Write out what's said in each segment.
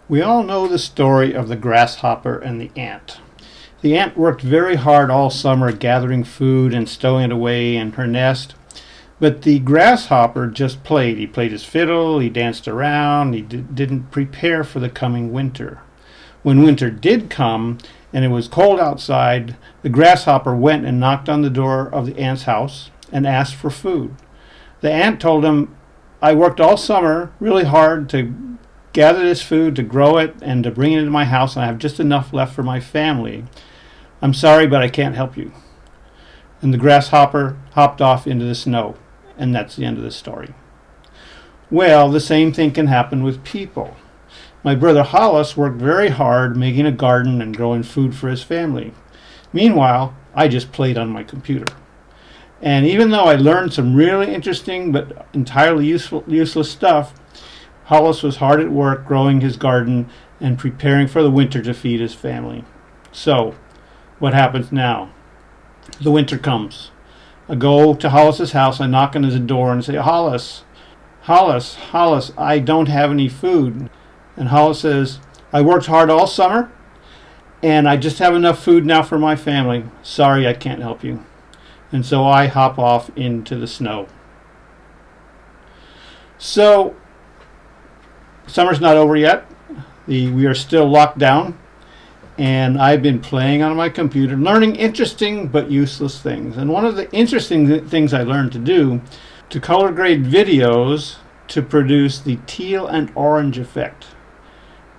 We all know the story of the grasshopper and the ant. The ant worked very hard all summer gathering food and stowing it away in her nest, but the grasshopper just played. He played his fiddle, he danced around, he didn't prepare for the coming winter. When winter did come and it was cold outside, the grasshopper went and knocked on the door of the ant's house and asked for food. The ant told him, "I worked all summer really hard to gather this food, to grow it, and to bring it into my house, and I have just enough left for my family. I'm sorry, but I can't help you." And the grasshopper hopped off into the snow, and that's the end of the story. Well, the same thing can happen with people. My brother Hollis worked very hard making a garden and growing food for his family. Meanwhile, I just played on my computer. And even though I learned some really interesting but entirely useless stuff, Hollis was hard at work growing his garden and preparing for the winter to feed his family. So, what happens now? The winter comes. I go to Hollis's house, I knock on his door and say, Hollis, I don't have any food." And Hollis says, "I worked hard all summer, and I just have enough food now for my family. Sorry, I can't help you." And so I hop off into the snow. So, summer's not over yet. We are still locked down, and I've been playing on my computer, learning interesting but useless things. And one of the interesting things I learned to do, to color grade videos to produce the teal and orange effect.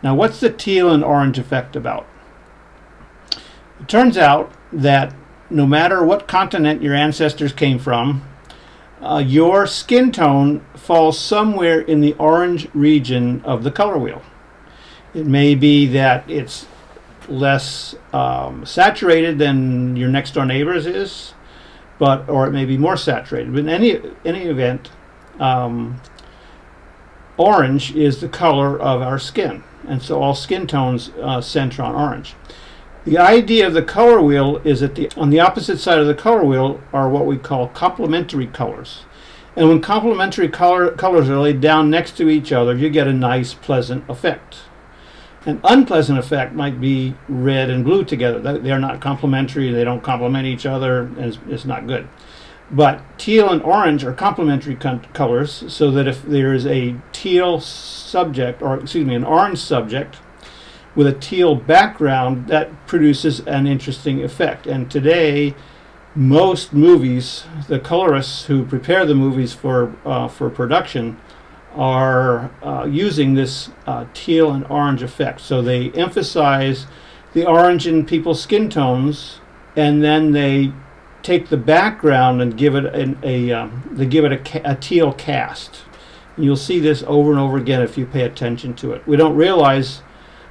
Now, what's the teal and orange effect about? It turns out that no matter what continent your ancestors came from, your skin tone falls somewhere in the orange region of the color wheel. It may be that it's less saturated than your next door neighbor's is, or it may be more saturated. But in any event, orange is the color of our skin, and so all skin tones center on orange. The idea of the color wheel is that on the opposite side of the color wheel are what we call complementary colors. And when complementary colors are laid down next to each other, you get a nice, pleasant effect. An unpleasant effect might be red and blue together. They're not complementary, they don't complement each other, and it's not good. But teal and orange are complementary colors, so that if there is a teal subject, an orange subject, with a teal background, that produces an interesting effect. And today, most movies, the colorists who prepare the movies for production are using this teal and orange effect. So they emphasize the orange in people's skin tones, and then they take the background and give it a teal cast. And you'll see this over and over again if you pay attention to it. We don't realize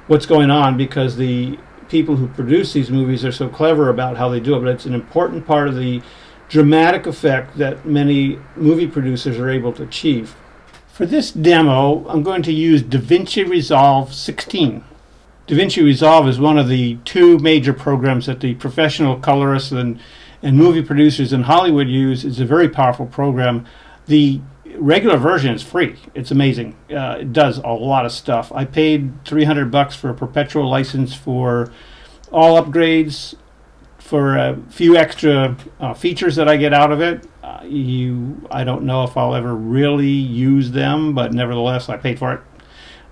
what's going on because the people who produce these movies are so clever about how they do it, but it's an important part of the dramatic effect that many movie producers are able to achieve. For this demo, I'm going to use DaVinci Resolve 16. DaVinci Resolve is one of the two major programs that the professional colorists and movie producers in Hollywood use. It's a very powerful program. The regular version is free. It's amazing. It does a lot of stuff. I paid $300 for a perpetual license for all upgrades, for a few extra features that I get out of it. I don't know if I'll ever really use them, but nevertheless, I paid for it.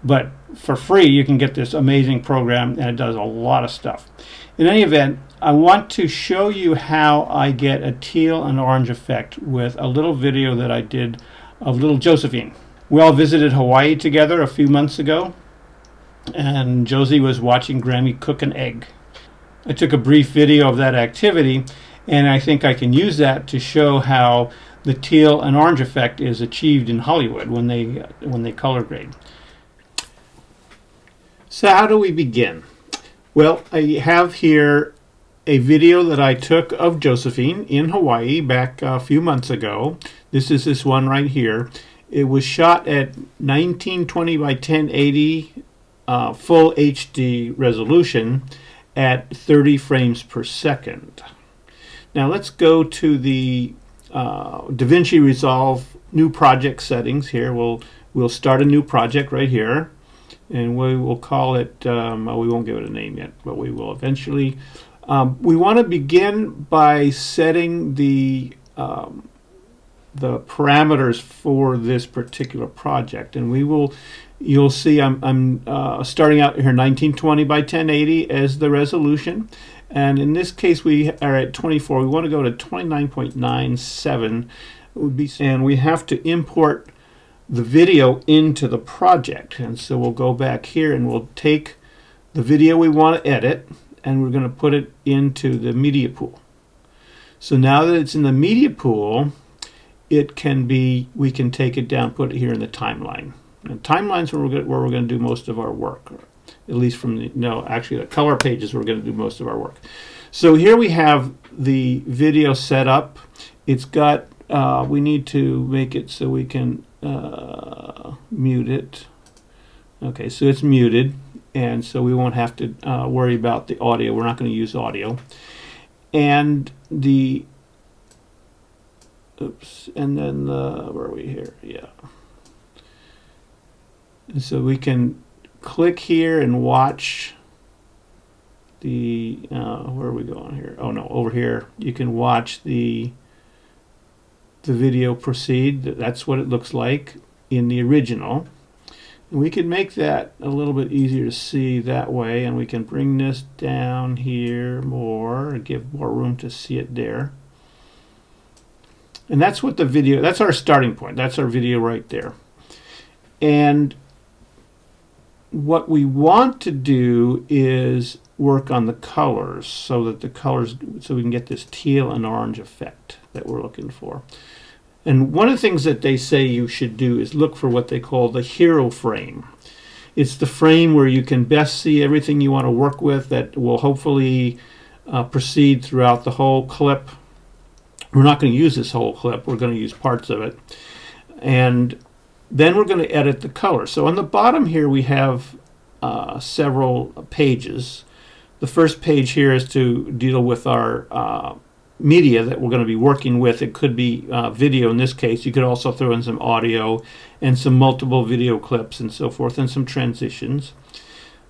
But for free, you can get this amazing program, and it does a lot of stuff. In any event, I want to show you how I get a teal and orange effect with a little video that I did of little Josephine. We all visited Hawaii together a few months ago, and Josie was watching Grammy cook an egg. I took a brief video of that activity, and I think I can use that to show how the teal and orange effect is achieved in Hollywood when they color grade. So how do we begin? Well, I have here a video that I took of Josephine in Hawaii back a few months ago. This is this one right here. It was shot at 1920 by 1080 full HD resolution at 30 frames per second. Now let's go to the DaVinci Resolve new project settings here. We'll start a new project right here. and we will call it, well, we won't give it a name yet, but we will eventually. We want to begin by setting the parameters for this particular project, and you'll see I'm starting out here 1920 by 1080 as the resolution, and in this case we are at 24. We want to go to 29.97 would be, and we have to import the video into the project. And so we'll go back here and we'll take the video we want to edit, and we're going to put it into the media pool. So now that it's in the media pool, we can take it down, put it here in the timeline. And timeline's where we're going to do most of our work, at least from actually the color pages we're going to do most of our work. So here we have the video set up. It's got, we need to make it so we can mute it. Okay, so it's muted, and so we won't have to worry about the audio. We're not going to use audio. And the, and then where are we here? Yeah. And so we can click here and watch the, where are we going here? Oh no, over here. You can watch the video proceed. That's what it looks like in the original. And we can make that a little bit easier to see that way, and we can bring this down here more and give more room to see it there. And that's what the video, that's our starting point. That's our video right there. And what we want to do is work on the colors so that so we can get this teal and orange effect that we're looking for. And one of the things that they say you should do is look for what they call the hero frame. It's the frame where you can best see everything you want to work with, that will hopefully proceed throughout the whole clip. We're not going to use this whole clip. We're going to use parts of it. And then we're going to edit the color. So on the bottom here we have several pages. The first page here is to deal with our media that we're going to be working with. It could be video in this case. You could also throw in some audio and some multiple video clips and so forth, and some transitions.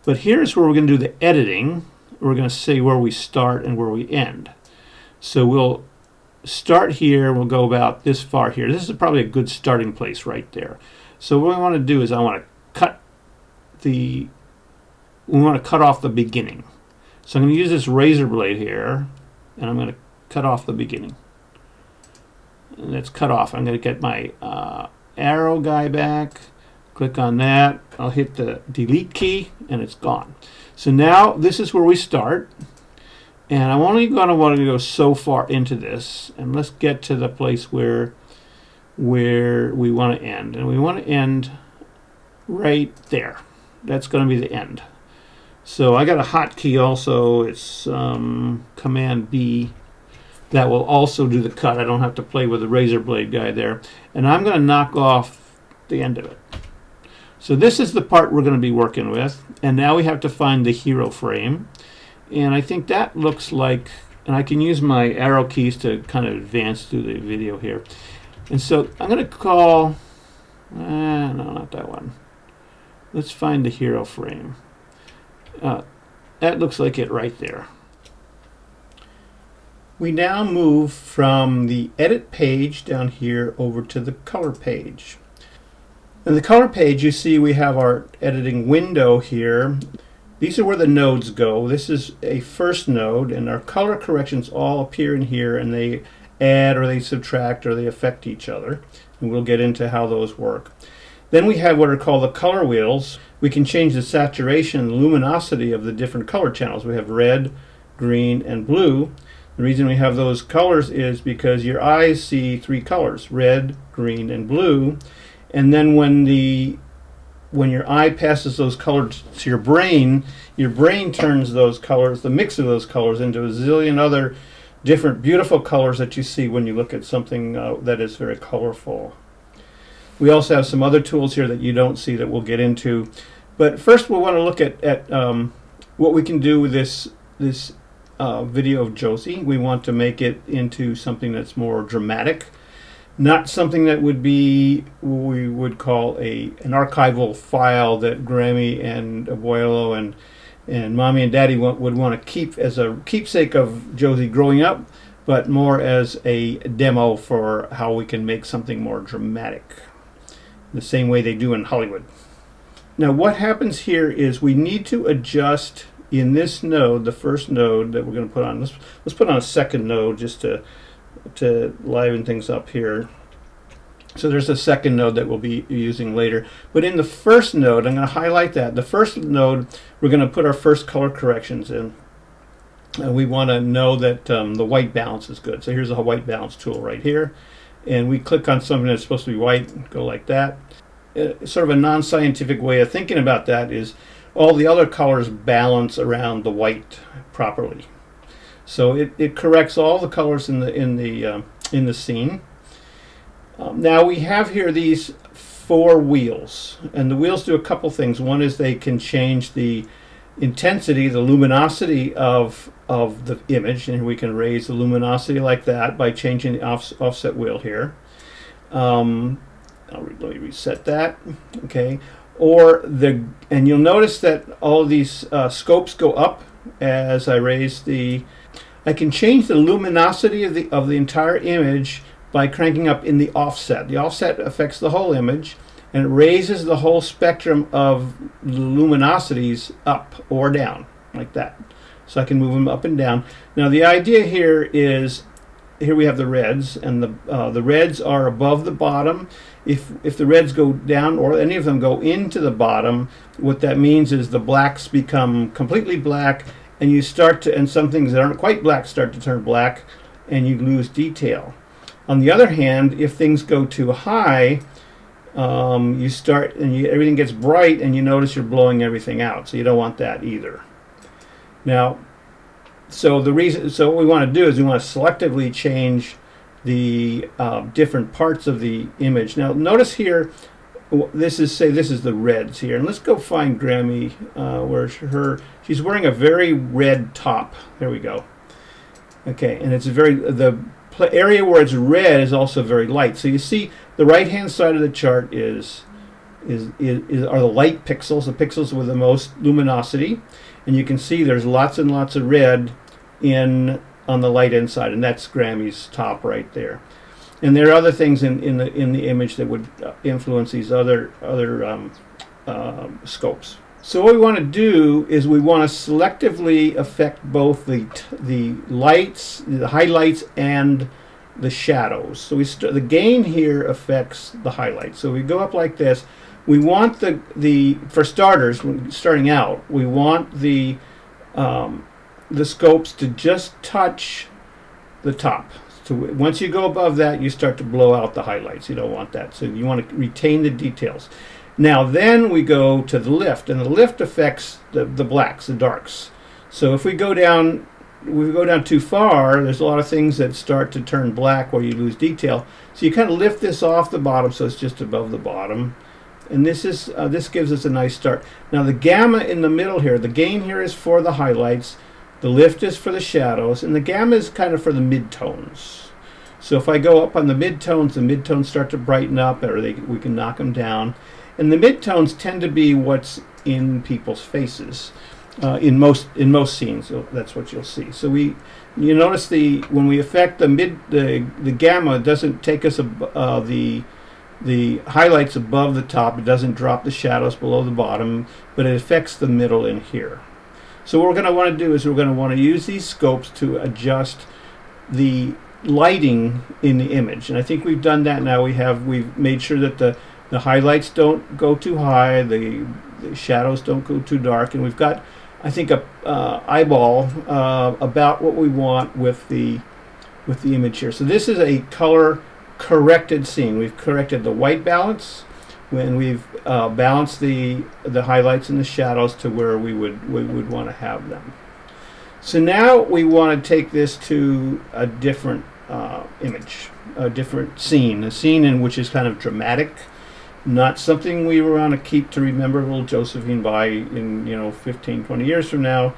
But here's where we're going to do the editing. We're going to say where we start and where we end. So we'll start here. We'll go about this far here. This is probably a good starting place right there. So what I want to do is I want to we want to cut off the beginning. So I'm going to use this razor blade here, and I'm going to cut off the beginning. And it's cut off. I'm going to get my arrow guy back, click on that. I'll hit the delete key, and it's gone. So now this is where we start. And I'm only going to want to go so far into this, and let's get to the place where we want to end. And we want to end right there. That's going to be the end. So I got a hotkey also. It's Command B. That will also do the cut. I don't have to play with the razor blade guy there. And I'm going to knock off the end of it. So this is the part we're going to be working with. And now we have to find the hero frame. And I think that looks like, and I can use my arrow keys to kind of advance through the video here. And so I'm going to call, no, not that one. Let's find the hero frame. That looks like it right there. We now move from the edit page down here over to the color page. In the color page, you see we have our editing window here. These are where the nodes go. This is a first node, and our color corrections all appear in here, and they add or they subtract or they affect each other. And we'll get into how those work. Then we have what are called the color wheels. We can change the saturation and luminosity of the different color channels. We have red, green, and blue. The reason we have those colors is because your eyes see three colors, red, green, and blue. And then when your eye passes those colors to your brain turns those colors, the mix of those colors, into a zillion other different beautiful colors that you see when you look at something that is very colorful. We also have some other tools here that you don't see that we'll get into. But first we'll want to look at what we can do with this video of Josie. We want to make it into something that's more dramatic. not something that would be we would call an archival file that Grammy and Abuelo and Mommy and Daddy would want to keep as a keepsake of Josie growing up, but more as a demo for how we can make something more dramatic, the same way they do in Hollywood. Now what happens here is we need to adjust in this node, the first node that we're going to put on. Let's put on a second node just to liven things up here. So there's a second node that we'll be using later. But in the first node, I'm going to highlight that. The first node, we're going to put our first color corrections in. And we want to know that the white balance is good. So here's a white balance tool right here. And we click on something that's supposed to be white, go like that. Sort of a non-scientific way of thinking about that is all the other colors balance around the white properly. So it corrects all the colors in the scene. Now we have here these 4 wheels, and the wheels do a couple things. One is they can change the intensity, the luminosity of the image, and we can raise the luminosity like that by changing the offset wheel here. Let me reset that. Okay. And you'll notice that all of these scopes go up as I raise the. I can change the luminosity of the entire image by cranking up in the offset. The offset affects the whole image, and it raises the whole spectrum of the luminosities up or down like that. So I can move them up and down. Now the idea here is, here we have the reds, and the reds are above the bottom. If the reds go down or any of them go into the bottom, what that means is the blacks become completely black, and and some things that aren't quite black start to turn black, and you lose detail. On the other hand, if things go too high, you start and everything gets bright, and you notice you're blowing everything out. So you don't want that either. Now, so what we want to do is we want to selectively change the different parts of the image. Now, notice here, this is the reds here, and let's go find Grammy, where she's wearing a very red top. There we go. Okay, and it's the area where it's red is also very light. So you see, the right-hand side of the chart are the light pixels, the pixels with the most luminosity, and you can see there's lots and lots of red on the light inside, and that's Grammy's top right there. And there are other things in the image that would influence these other scopes. So what we want to do is we want to selectively affect both the lights, the highlights, and the shadows. So the gain here affects the highlights. So we go up like this. We want for starters, starting out, we want the scopes to just touch the top. So once you go above that, you start to blow out the highlights. You don't want that. So you want to retain the details. Now then we go to the lift, and the lift affects the blacks, the darks. So if we go down too far, there's a lot of things that start to turn black where you lose detail. So you kind of lift this off the bottom so it's just above the bottom. And this gives us a nice start. Now the gamma in the middle here, the gain here is for the highlights, the lift is for the shadows, and the gamma is kind of for the midtones. So if I go up on the midtones start to brighten up, or we can knock them down. And the midtones tend to be what's in people's faces in most scenes. So that's what you'll see. So you notice when we affect the gamma, it doesn't take us the highlights above the top. It doesn't drop the shadows below the bottom, but it affects the middle in here. So what we're going to want to do is we're going to want to use these scopes to adjust the lighting in the image, and I think we've done that now. We've made sure that the highlights don't go too high, the shadows don't go too dark, and we've got, I think, a eyeball about what we want with the image here. So this is a color corrected scene. We've corrected the white balance, when we've balanced the highlights and the shadows to where we would want to have them. So now we want to take this to a different image, a different scene, a scene in which is kind of dramatic, not something we want to keep to remember little Josephine by in 15, 20 years from now,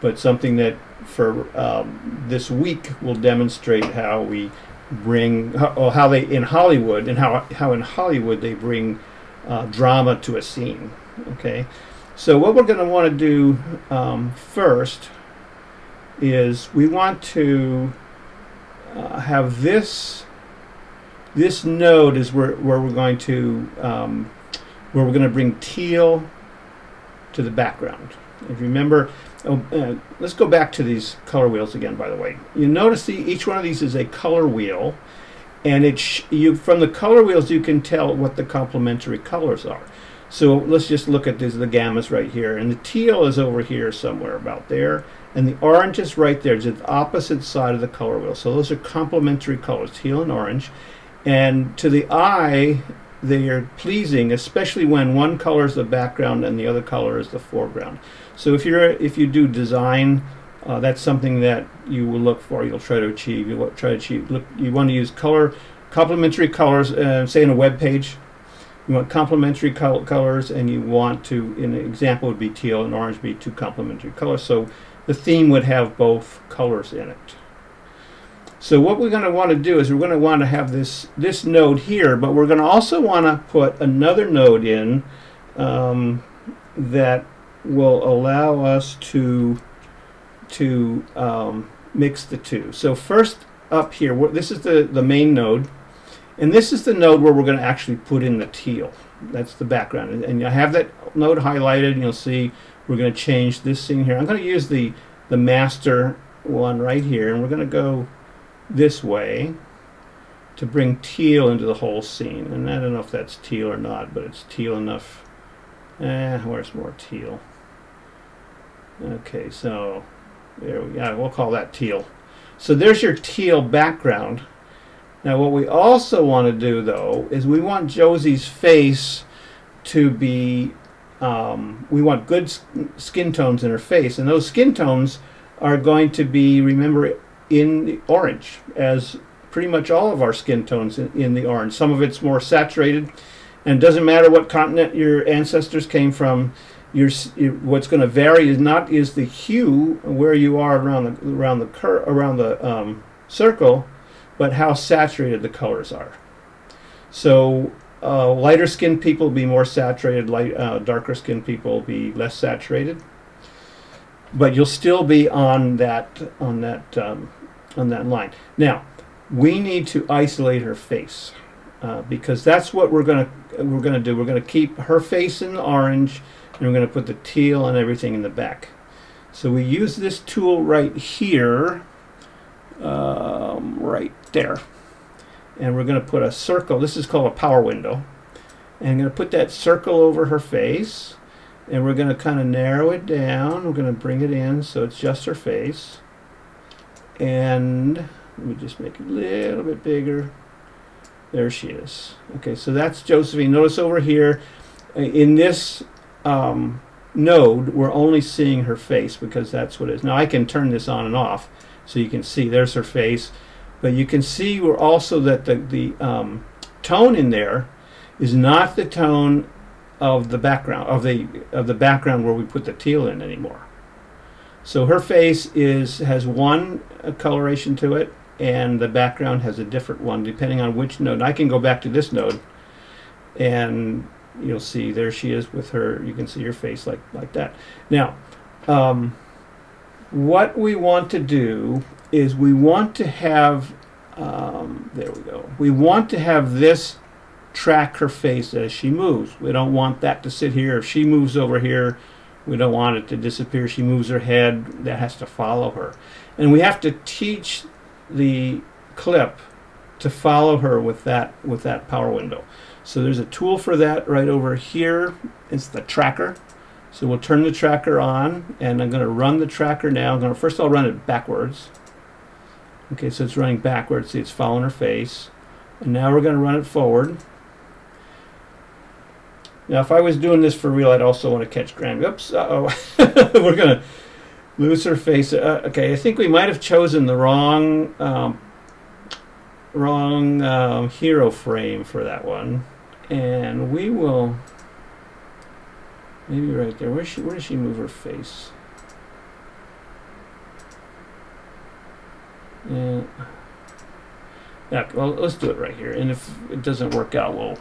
but something that for this week will demonstrate how we bring, or how they in Hollywood, and how in Hollywood they bring drama to a scene. Okay, so what we're going to want to do first is we want to have this node is where we're going to bring teal to the background. If you remember, let's go back to these color wheels again. By the way, you notice each one of these is a color wheel, and from the color wheels you can tell what the complementary colors are. So let's just look at the gammas right here, and the teal is over here somewhere about there, and the orange is right there. It's at the opposite side of the color wheel. So those are complementary colors, teal and orange, and to the eye they are pleasing, especially when one color is the background and the other color is the foreground. So if you do design, that's something that you will look for. You'll try to achieve. You want to use complementary colors. Say in a web page, you want complementary colors, and you want to. An example would be teal and orange, be two complementary colors. So the theme would have both colors in it. So what we're going to want to do is we're going to want to have this node here, but we're going to also want to put another node in that will allow us to mix the two. So first up here, this is the main node, and this is the node where we're going to actually put in the teal. That's the background, and I have that node highlighted, and you'll see we're going to change this thing here. I'm going to use the master one right here, and we're going to go this way to bring teal into the whole scene. And I don't know if that's teal or not, but it's teal enough. Where's more teal? Okay, so there we go. We'll call that teal. So there's your teal background. Now what we also want to do though is we want Josie's face to be we want good skin tones in her face, and those skin tones are going to be, remember, in the orange, as pretty much all of our skin tones in the orange. Some of it's more saturated, and it doesn't matter what continent your ancestors came from. What's going to vary is the hue where you are around the circle, but how saturated the colors are. So lighter skinned people will be more saturated. Darker skinned people will be less saturated. But you'll still be on that line. Now, we need to isolate her face because that's what we're gonna do. We're gonna keep her face in the orange, and we're gonna put the teal and everything in the back. So we use this tool right here, right there, and we're gonna put a circle. This is called a power window, and I'm gonna put that circle over her face. And we're going to kind of narrow it down. We're going to bring it in so it's just her face. And let me just make it a little bit bigger. There she is. Okay, so that's Josephine. Notice over here, in this node, we're only seeing her face because that's what it is. Now I can turn this on and off so you can see there's her face. But you can see we're also that the tone in there is not the tone of the background of the background where we put the teal in anymore. So her face has one coloration to it, and the background has a different one depending on which node. And I can go back to this node, and you'll see there she is with her. You can see her face like that. Now, what we want to do is we want to have there we go. We want to have this track her face as she moves. We don't want that to sit here. If she moves over here, we don't want it to disappear. She moves her head, that has to follow her. And we have to teach the clip to follow her with that power window. So there's a tool for that right over here. It's the tracker. So we'll turn the tracker on, and I'm going to run the tracker now. First I'll run it backwards. Okay, so it's running backwards. See, it's following her face. And now we're going to run it forward. Now, if I was doing this for real, I'd also want to catch Granny. Oops, uh-oh. We're going to lose her face. Okay, I think we might have chosen the wrong hero frame for that one. And we will... Maybe right there. Where does she move her face? Yeah. Yeah, well, let's do it right here. And if it doesn't work out, we'll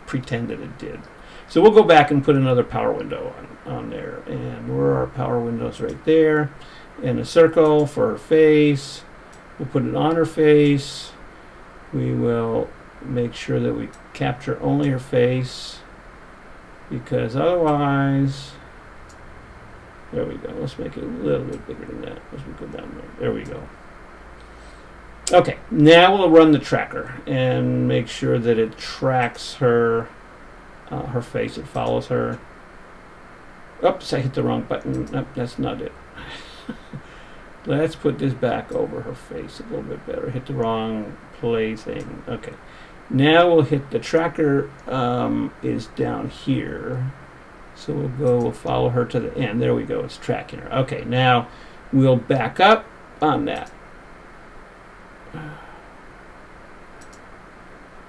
pretend that it did. So we'll go back and put another power window on there. And where are our power windows? Right there. And a circle for her face. We'll put it on her face. We will make sure that we capture only her face, because otherwise, there we go. Let's make it a little bit bigger than that as we go down there. There we go. Okay, now we'll run the tracker and make sure that it tracks her face. It follows her. Oops, I hit the wrong button. Nope, that's not it. Let's put this back over her face a little bit better. Hit the wrong play thing. Okay. Now we'll hit the tracker is down here. So we'll follow her to the end. There we go. It's tracking her. Okay, now we'll back up on that.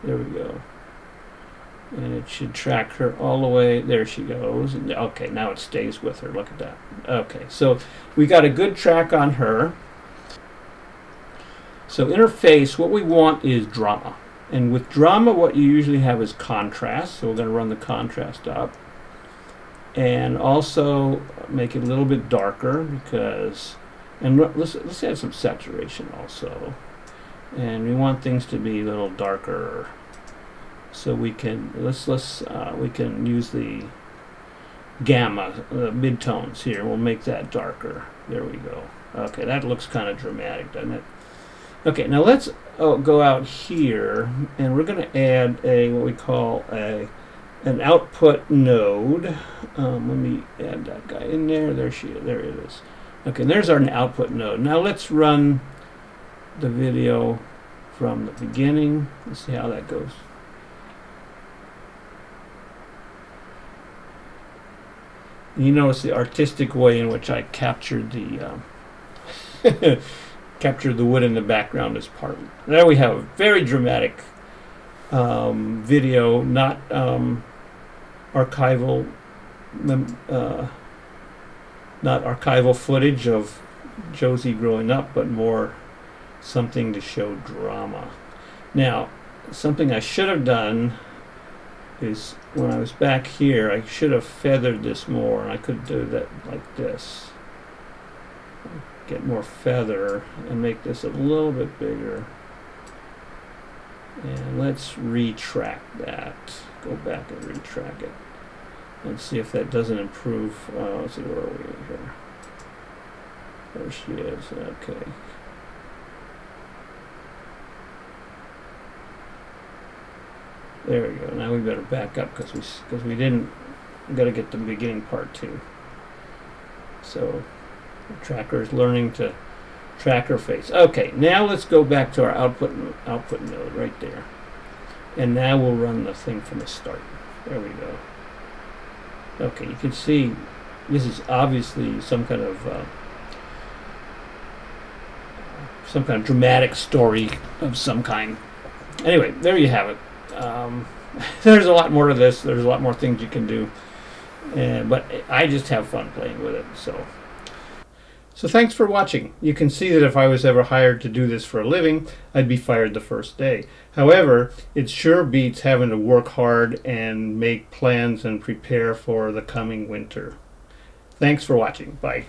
There we go. And it should track her all the way. There she goes. And okay, now it stays with her. Look at that. Okay, so we got a good track on her. So in her face, what we want is drama. And with drama, what you usually have is contrast. So we're going to run the contrast up. And also make it a little bit darker because, and let's add some saturation also. And we want things to be a little darker. So we can we can use the gamma, the midtones here. We'll make that darker. There we go. Okay, that looks kind of dramatic, doesn't it? Okay, now let's go out here, and we're going to add what we call an output node. Let me add that guy in there. There it is. Okay, there's our output node. Now let's run the video from the beginning. Let's see how that goes. You notice the artistic way in which I captured the captured the wood in the background as part. There we have a very dramatic video, not archival, not archival footage of Josie growing up, but more something to show drama. Now, something I should have done is when I was back here, I should have feathered this more, and I could do that like this. Get more feather and make this a little bit bigger. And let's retract that. Go back and retract it. And see if that doesn't improve. Let's see, where are we here? There she is. Okay. There we go. Now we better back up because we didn't. We got to get the beginning part too. So the tracker is learning to track her face. Okay, now let's go back to our output node right there, and now we'll run the thing from the start. There we go. Okay, you can see this is obviously some kind of dramatic story of some kind. Anyway, there you have it. There's a lot more to this. There's a lot more things you can do, but I just have fun playing with it. So thanks for watching. You can see that if I was ever hired to do this for a living, I'd be fired the first day. However, it sure beats having to work hard and make plans and prepare for the coming winter. Thanks for watching. Bye.